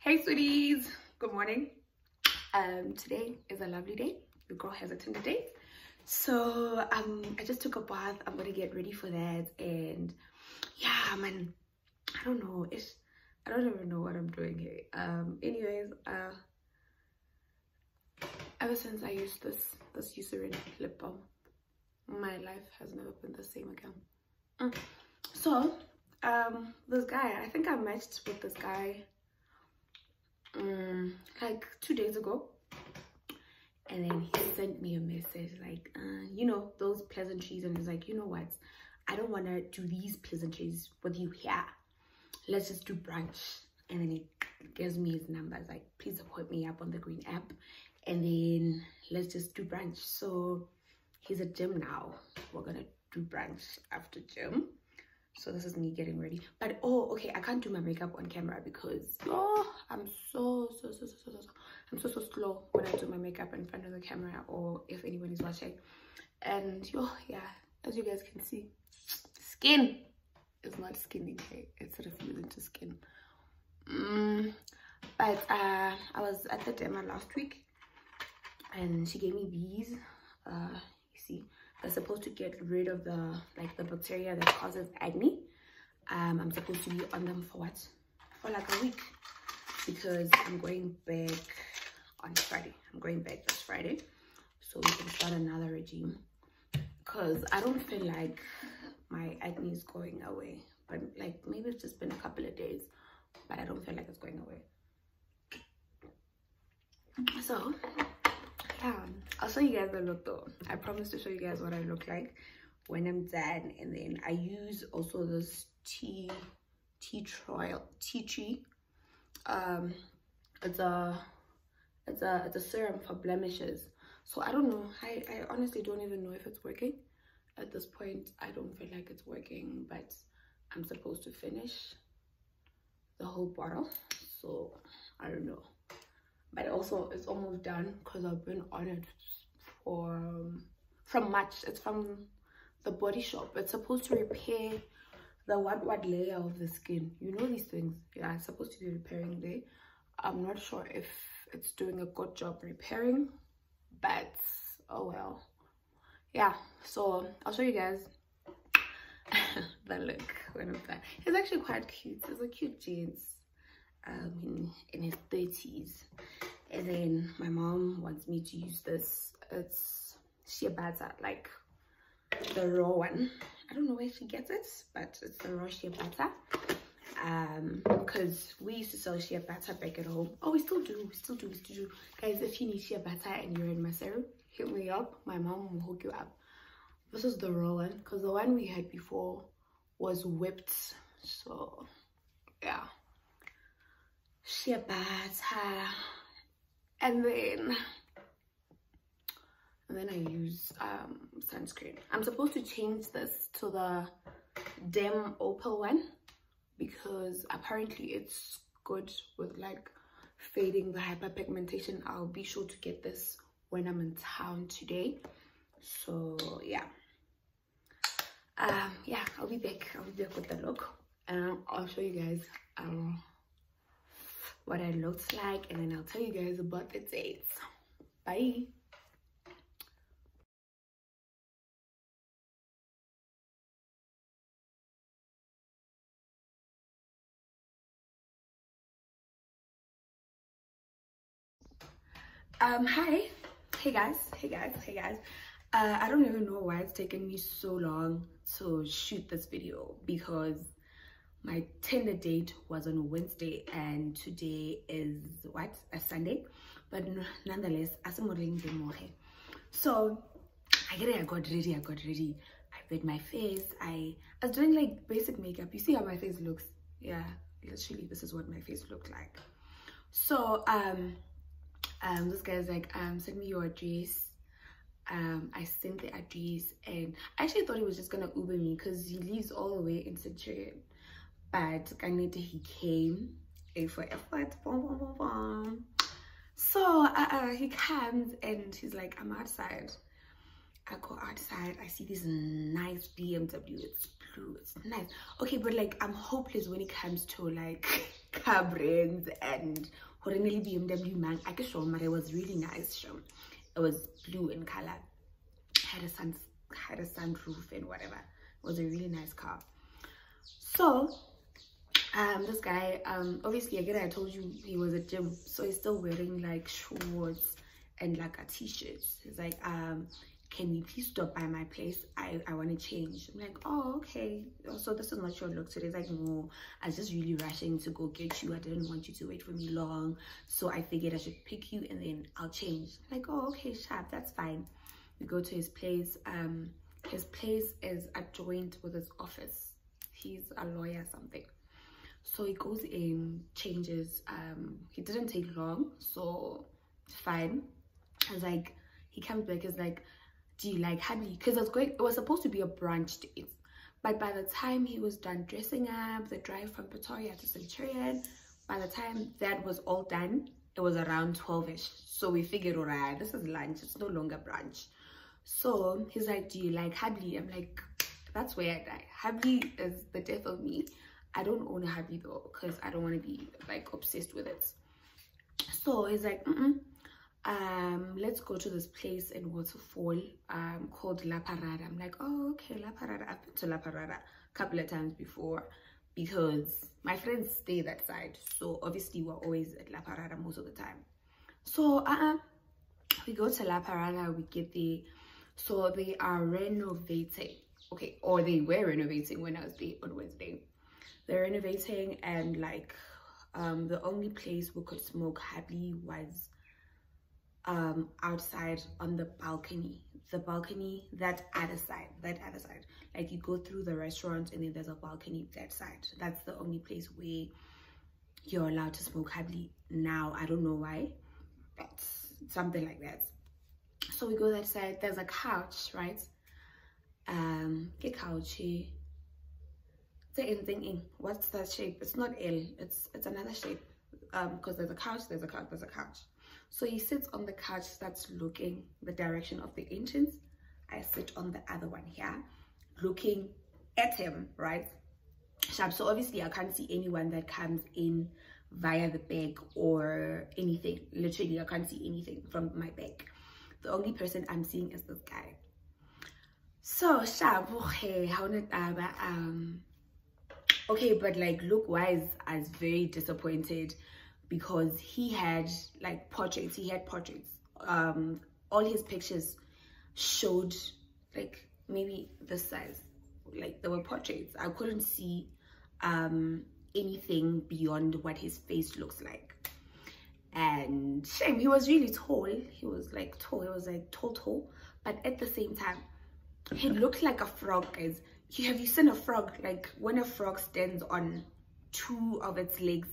Hey sweeties, good morning. Today is a lovely day. Your girl has a Tinder date. So I just took a bath. I'm gonna get ready for that, and yeah, man, I don't know. I don't even know what I'm doing here. Anyways, ever since I used this Eucerin lip balm, my life has never been the same again. So this guy, I think I matched with this guy like 2 days ago, and then he sent me a message like you know, those pleasantries, and he's like, you know what, I don't want to do these pleasantries with you here, let's just do brunch. And then he gives me his number, like, please hit me up on the Grwm app, and then let's just do brunch. So he's at gym now, we're gonna do brunch after gym. So this is me getting ready, but oh okay, I can't do my makeup on camera because I'm so slow when I do my makeup in front of the camera or if anybody's watching. And yeah, as you guys can see, skin is not skinning, okay? It's refusing to skin. But I was at the demo last week and she gave me these. You see, they're supposed to get rid of the bacteria that causes acne. I'm supposed to be on them for what? For like a week, because I'm going back on Friday. I'm going back this Friday, so we can start another regime, because I don't feel like my acne is going away, but like maybe it's just been a couple of days, but I don't feel like it's going away. So yeah, I'll show you guys the look though. I promise to show you guys what I look like when I'm done. And then I use also this tea tree. It's a serum for blemishes. So I don't know, I honestly don't even know if it's working at this point. I don't feel like it's working, but I'm supposed to finish the whole bottle, so I don't know. But also it's almost done because I've been on it from March. It's from the Body Shop. It's supposed to repair the what layer of the skin, you know, these things. Yeah, it's supposed to be repairing there. I'm not sure if it's doing a good job repairing, but oh well. Yeah, so I'll show you guys the look when I'm done. It's actually quite cute. It's a cute jeans in his 30s. And then my mom wants me to use this. It's shea butter, like the raw one. I don't know where she gets it, but it's the raw shea butter. Because we used to sell shea butter back at home. Oh, we still do. Guys, if you need shea butter and you're in Maseru, hit me up. My mom will hook you up. This is the raw one, because the one we had before was whipped. So yeah, shea butter. And then I use sunscreen. I'm supposed to change this to the Dem Opal one because apparently it's good with like fading the hyperpigmentation. I'll be sure to get this when I'm in town today. So yeah, yeah, I'll be back with the look, and I'll show you guys what it looks like, and then I'll tell you guys about the dates. Bye. Hi. Hey guys. I don't even know why it's taken me so long to shoot this video, because my Tinder date was on a Wednesday and today is what, a Sunday, but nonetheless, so I got ready, I did my face, I was doing like basic makeup. You see how my face looks? Yeah, literally this is what my face looked like. So this guy's like, send me your address. I sent the address, and I actually thought he was just gonna Uber me because he lives all the way in Centurion. But he came, A for effort, boom, boom, boom, boom. So he comes and he's like, I'm outside. I go outside, I see this nice BMW. It's blue, it's nice. Okay, but like I'm hopeless when it comes to like car brands and originally BMW man. I can show but it was really nice. Show it was blue in color, had a sunroof and whatever. It was a really nice car. So this guy, obviously again I told you he was at gym, so he's still wearing like shorts and like a t-shirt. He's like, can we please stop by my place? I want to change. I'm like, oh, okay. So this is not your look today. It's like, no, I was just really rushing to go get you. I didn't want you to wait for me long, so I figured I should pick you and then I'll change. I'm like, oh, okay, sharp, that's fine. We go to his place. His place is adjoined with his office. He's a lawyer or something. So he goes in, changes. He didn't take long, so it's fine. I was like, he comes back, he's like, do you like honey? Because it was supposed to be a brunch date, but by the time he was done dressing up, the drive from Pretoria to Centurion, by the time that was all done, it was around 12ish. So we figured, all right, this is lunch, it's no longer brunch. So he's like, do you like Habli? I'm like, that's where I die. Habli is the death of me. I don't own a Habli though, because I don't want to be like obsessed with it. So he's like, let's go to this place in Waterfall called La Parada. I'm like, oh, okay, La Parada. I've been to La Parada a couple of times before because my friends stay that side, so obviously we're always at La Parada most of the time. So we go to La Parada, we get there. So they are renovating, okay, or they were renovating when I was there on Wednesday. They're renovating, and like the only place we could smoke happily was outside on the balcony, that other side, like you go through the restaurant and then there's a balcony that side. That's the only place where you're allowed to smoke happily now. I don't know why, but something like that. So we go that side, there's a couch, right? Get couch here. What's that shape? It's not L, it's another shape. Because there's a couch. So he sits on the couch that's looking the direction of the entrance. I sit on the other one here, looking at him, right? Sharp. So obviously I can't see anyone that comes in via the back or anything. Literally, I can't see anything from my back. The only person I'm seeing is this guy. So sharp. Okay, okay, but like look wise, I was very disappointed because he had like portraits. All his pictures showed like maybe this size, like there were portraits. I couldn't see anything beyond what his face looks like. And shame, he was really tall. He was like tall, but at the same time he looked like a frog, guys. Have you seen a frog? Like when a frog stands on two of its legs,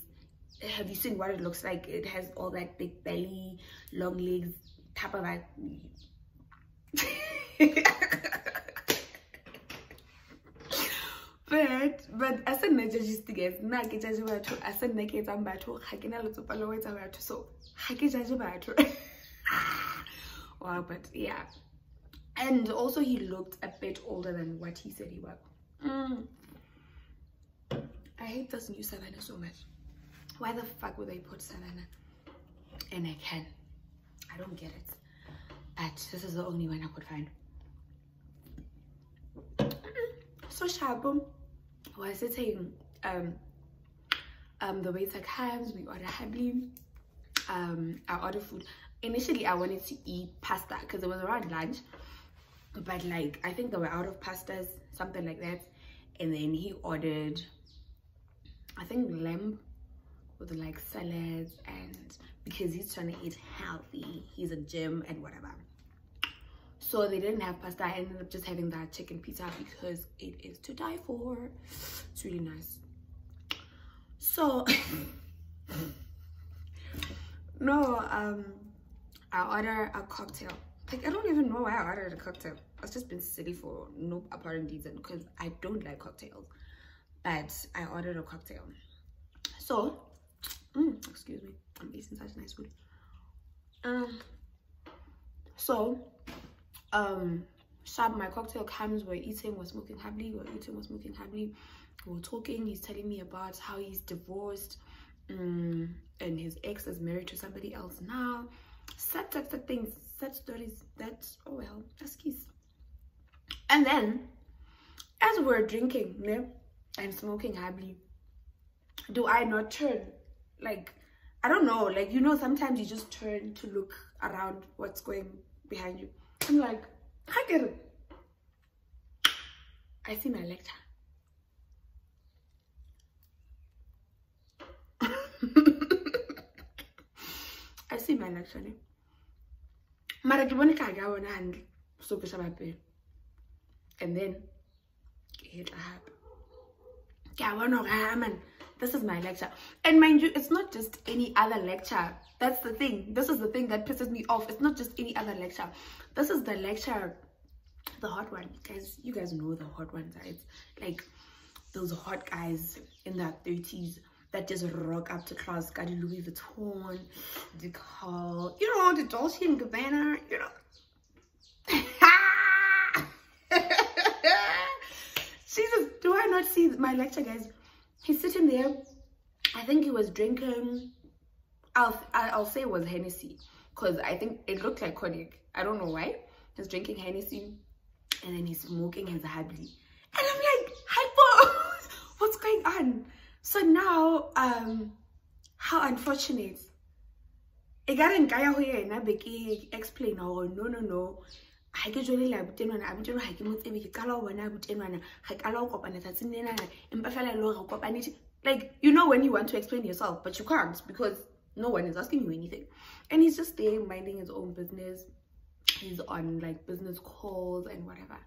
have you seen what it looks like? It has all that big belly, long legs, type of like but as a just guys, na ke judge batho as a nna ke etsang batho ga ke na letsopa le ho etsa batho, so ga ke judge batho. Wow, but yeah. And also he looked a bit older than what he said he was. I hate this new Savannah so much. Why the fuck would they put Savannah in a can? I don't get it. But this is the only one I could find. So sharp. While sitting, the waiter comes, we order happily. I order food. Initially I wanted to eat pasta because it was around lunch, but like I think they were out of pastas, something like that. And then he ordered, I think, lamb with like salads, and because he's trying to eat healthy, he's a gym and whatever. So they didn't have pasta. I ended up just having that chicken pizza because it is to die for. It's really nice. So no, I ordered a cocktail. Like I don't even know why I ordered a cocktail. I've just been silly for no apparent reason because I don't like cocktails, but I ordered a cocktail. So excuse me, I'm eating such nice food. So Sharp, my cocktail comes, we're eating, we're smoking happily, we're talking. He's telling me about how he's divorced, and his ex is married to somebody else now. Sad things, sad stories. That's, oh well, that's keys. And then as we're drinking, yeah, and smoking happily, do I not turn? Like, I don't know, like, you know, sometimes you just turn to look around what's going behind you. I'm like, I get it. I see my lecture. I see my lecture. Mara ke bone ka ga wona handle so ke shaba pele. And then it happened. Yeah, man, this is my lecture. And mind you, it's not just any other lecture. That's the thing. This is the thing that pisses me off. It's not just any other lecture. This is the lecture, the hot one. You guys know the hot ones, right? Like those hot guys in their 30s that just rock up to class, got the Louis Vuitton, the car, you know, the Dolce & Gabbana, you know. Jesus, do I not see my lecture, guys? He's sitting there. I think he was drinking, I'll say it was Hennessy, because I think it looked like cognac. I don't know why. He's drinking Hennessy and then he's smoking his happily. And I'm like, hypo, what's going on? So now, how unfortunate. I got in Gaya here and I explain, oh, no. I get really like butenwana abutenwa ha ke motse be ke kala ho bona butenwana ga kala ho kopana tsa tsinena empa fela lo go kopana. Like, you know, when you want to explain yourself but you can't because no one is asking you anything, and he's just there minding his own business. He's on like business calls and whatever.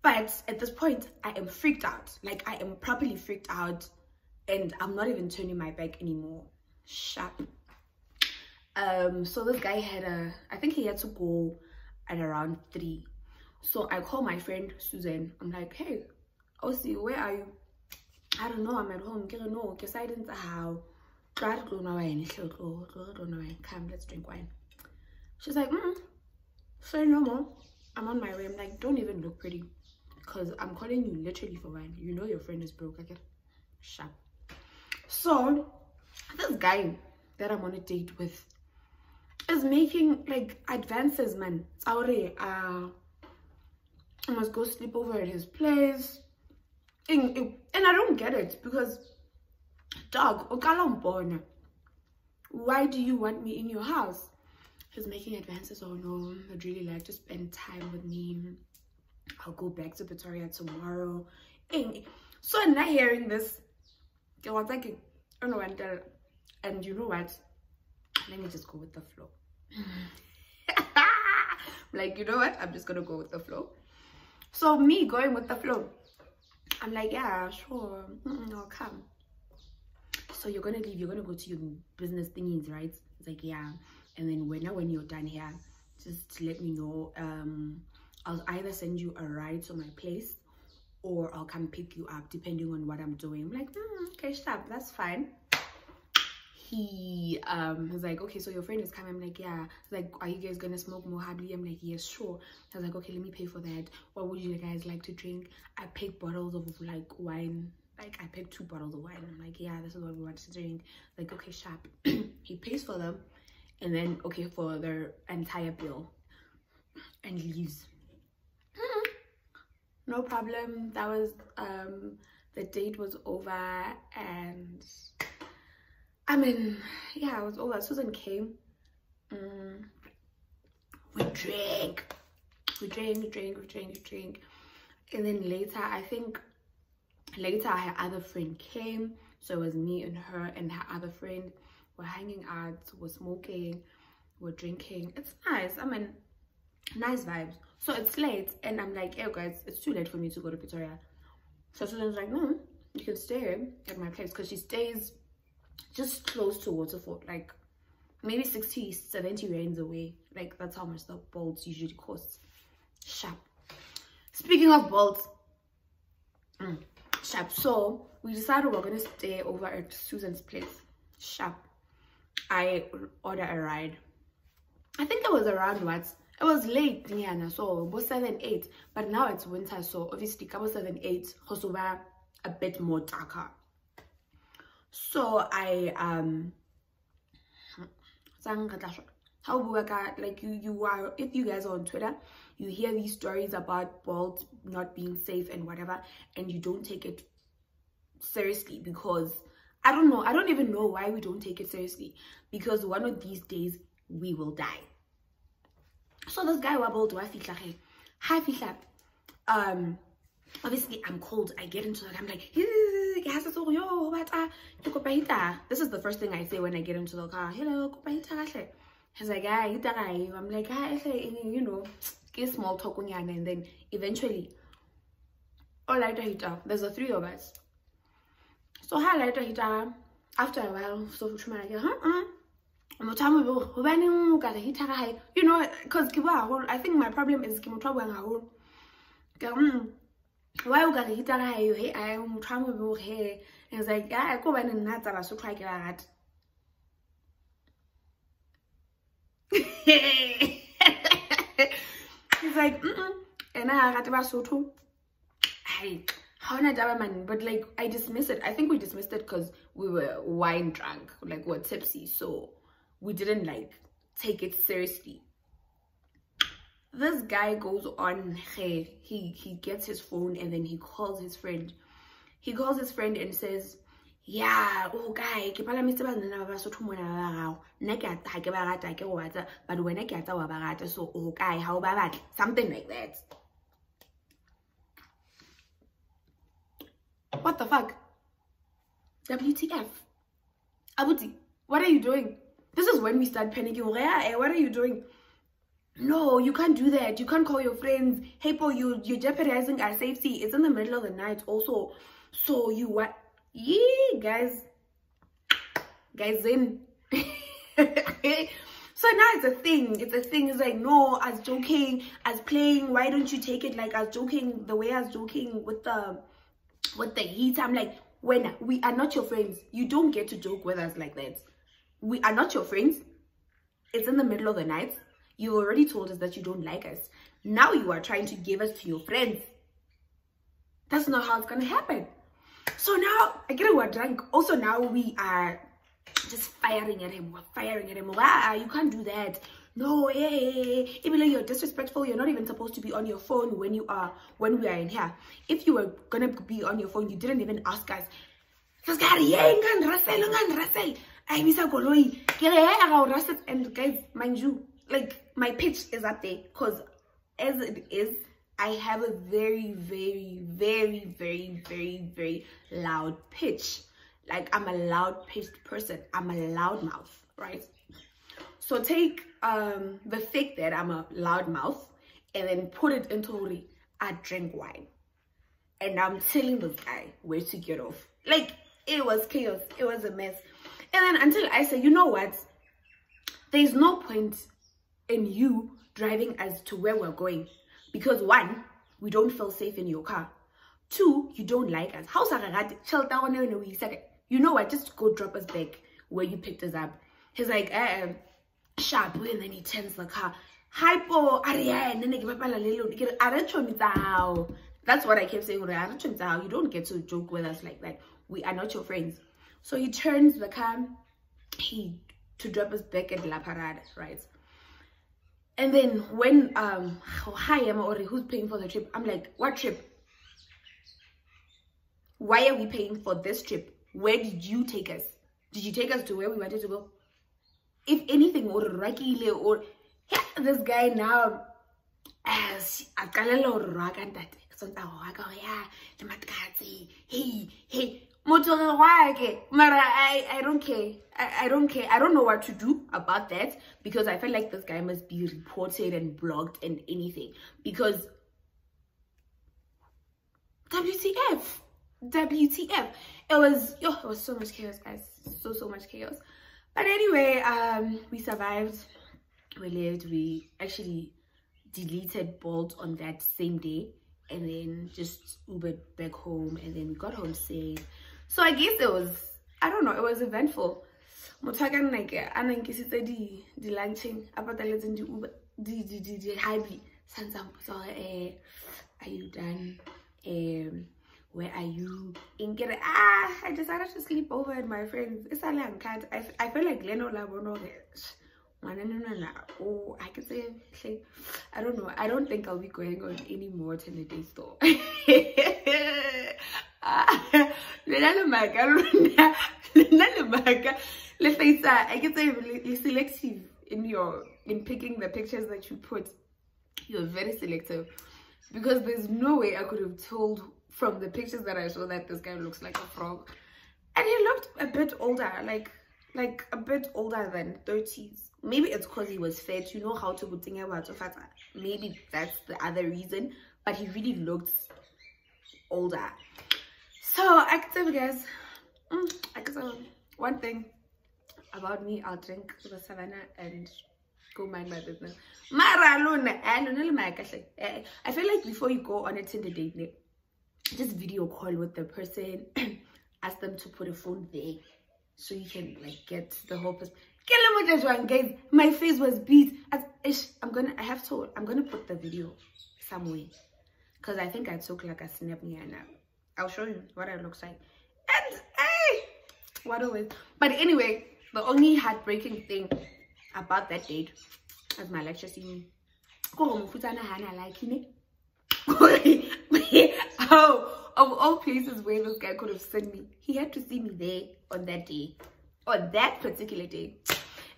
But at this point I am freaked out. Like, I am properly freaked out and I'm not even turning my back anymore. Sharp. So this guy had I think he had to go at around 3. So I call my friend Susan. I'm like, hey, Osi, where are you? I don't know, I'm at home. No, because I didn't how. Come, let's drink wine. She's like, say no more. I'm on my way. I'm like, don't even look pretty, because I'm calling you literally for wine. You know your friend is broke. I get sharp. So this guy that I'm on a date with is making like advances, man. Sorry, I must go sleep over at his place. And I don't get it, because dog, why do you want me in your house? He's making advances. Oh no, I'd really like to spend time with me. I'll go back to Pretoria tomorrow. So I'm not hearing this. I was like, and you know what? Let me just go with the flow. Like, you know what? I'm just gonna go with the flow. So me going with the flow, I'm like, yeah, sure, I'll come. So you're gonna leave, you're gonna go to your business thingies, right? It's like, yeah. And then when you're done here, just let me know. I'll either send you a ride to my place or I'll come pick you up depending on what I'm doing. I'm like, okay, stop, that's fine. He was like, okay, so your friend is coming. I'm like, yeah. He's like, are you guys gonna smoke more happily? I'm like, yes, sure. I was like, okay, let me pay for that. What would you guys like to drink? I picked bottles of like wine. Like, I picked 2 bottles of wine. I'm like, yeah, this is what we want to drink. Like, okay, sharp. He pays for them, and then okay for their entire bill, and leaves. No problem. That was the date was over, and I mean, yeah, it was over. Susan came. We drank. And then later, I think her other friend came. So it was me and her and her other friend. We're hanging out, we're smoking, we're drinking. It's nice. I mean, nice vibes. So it's late, and I'm like, hey guys, it's too late for me to go to Pretoria. So Susan's like, no, you can stay at my place, because she stays just close to Waterford, like maybe 60-70 rands away. Like, that's how much the bolts usually costs. Sharp. Speaking of bolts, sharp. So we decided we're gonna stay over at Susan's place. Sharp. I order a ride. I think it was around what, It was late, Niana, so it was 7, 8. But now it's winter, so obviously it was 7, 8, also a bit more darker. So I like you are, if you guys are on Twitter, you hear these stories about Bolt not being safe and whatever, and you don't take it seriously because I don't even know why we don't take it seriously, because one of these days we will die. So this guy wabbled, obviously I'm cold. I get into it, I'm like, this is the first thing I say when I get into the car. Hello, he's like, I'm like, you know, get small talk, and then eventually there's the 3 of us. So after a while, so you know, because I think my problem is why you got hit hey, I am trying to hey. It's like, yeah, I go and not about so try that. He's like, and I got about so too. Hey, how not man, but like I dismissed it. I think we dismissed it because we were wine drunk, like we're tipsy, so we didn't like take it seriously. This guy goes on, hey, he gets his phone and then he calls his friend. He calls his friend and says, yeah, oh guy, but when I get so oh guy, how about that? Something like that. What the fuck? WTF? Abuti, what are you doing? This is when we start panicking. What are you doing? No, you can't do that. You can't call your friends. Hey, Paul, you're jeopardizing our safety. It's in the middle of the night also. So you what? Yeah, guys in. So now it's a thing. It's a thing. It's like, no, I was joking, I was playing. Why don't you take it like I was joking, the way I was joking with the heat? I'm like, when we are not your friends, you don't get to joke with us like that. We are not your friends. It's in the middle of the night. You already told us that you don't like us. Now you are trying to give us to your friends. That's not how it's gonna happen. So now, I get it, we're drunk. Also now we are just firing at him. We're firing at him. You can't do that. No, hey, even though you're disrespectful, you're not even supposed to be on your phone when we are in here. If you were gonna be on your phone, you didn't even ask us. And guys, mind you, like my pitch is up there because as it is, I have a very, very, very, very, very, very loud pitch. Like I'm a loud pitched person. I'm a loud mouth, right? So take the fact that I'm a loud mouth and then put it into I drink wine. And I'm telling this guy where to get off. Like it was chaos. It was a mess. And then until I said, you know what? There's no point in you driving us to where we're going. Because 1, we don't feel safe in your car. 2, you don't like us. You know what? Just go drop us back where you picked us up. He's like, sharp. And then he turns the car. Hypo, that's what I kept saying. You don't get to joke with us like that. We are not your friends. So he turns the car to drop us back at La Parada, right? And then when hi Emma or who's paying for the trip, I'm like, what trip? Why are we paying for this trip? Where did you take us? Did you take us to where we wanted to go? If anything, or Rakile or this guy now as a kalelo rakandate. Hey, Mara, I don't care. I don't care. I don't know what to do about that because I feel like this guy must be reported and blocked and anything because WTF. It was so much chaos, guys. So much chaos. But anyway, we survived. We lived. We actually deleted Bolt on that same day and then just Ubered back home and then we got home safe. So I guess it was, I don't know, it was eventful. Mothakan like the lunching about the Uber. hardly. Are you done? Where are you? I decided to sleep over at my friends. It's a long cat. I feel like Leno Labono. Oh, I could say, I don't know. I don't think I'll be going on any more Tinder dates though. Let's say I can say you're selective in picking the pictures that you put. You're very selective, because there's no way I could have told from the pictures that I saw that this guy looks like a frog, and he looked a bit older, like a bit older than 30s. Maybe it's because he was fat. You know how to put things about fat. Maybe that's the other reason, but he really looked older. So I can tell you guys, I can tell one thing about me. I'll drink the savannah and go mind my business. I feel like before you go on a Tinder date, just video call with the person, ask them to put a phone there so you can like get the whole person. Guys, my face was beat. I'm gonna put the video somewhere, because I think I took like a snap here now. I'll show you what it looks like. And hey, what always. But anyway, the only heartbreaking thing about that date, as my lecture seen, oh, of all places where this guy could have sent me, he had to see me there on that day, on that particular day.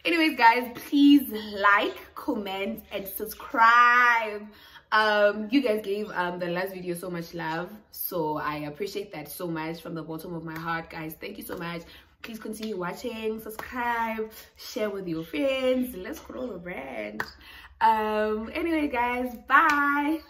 Anyways, guys, please like, comment, and subscribe. You guys gave the last video so much love, so I appreciate that so much from the bottom of my heart, guys. Thank you so much. Please continue watching, subscribe, share with your friends. Let's grow the brand. Anyway, guys, bye.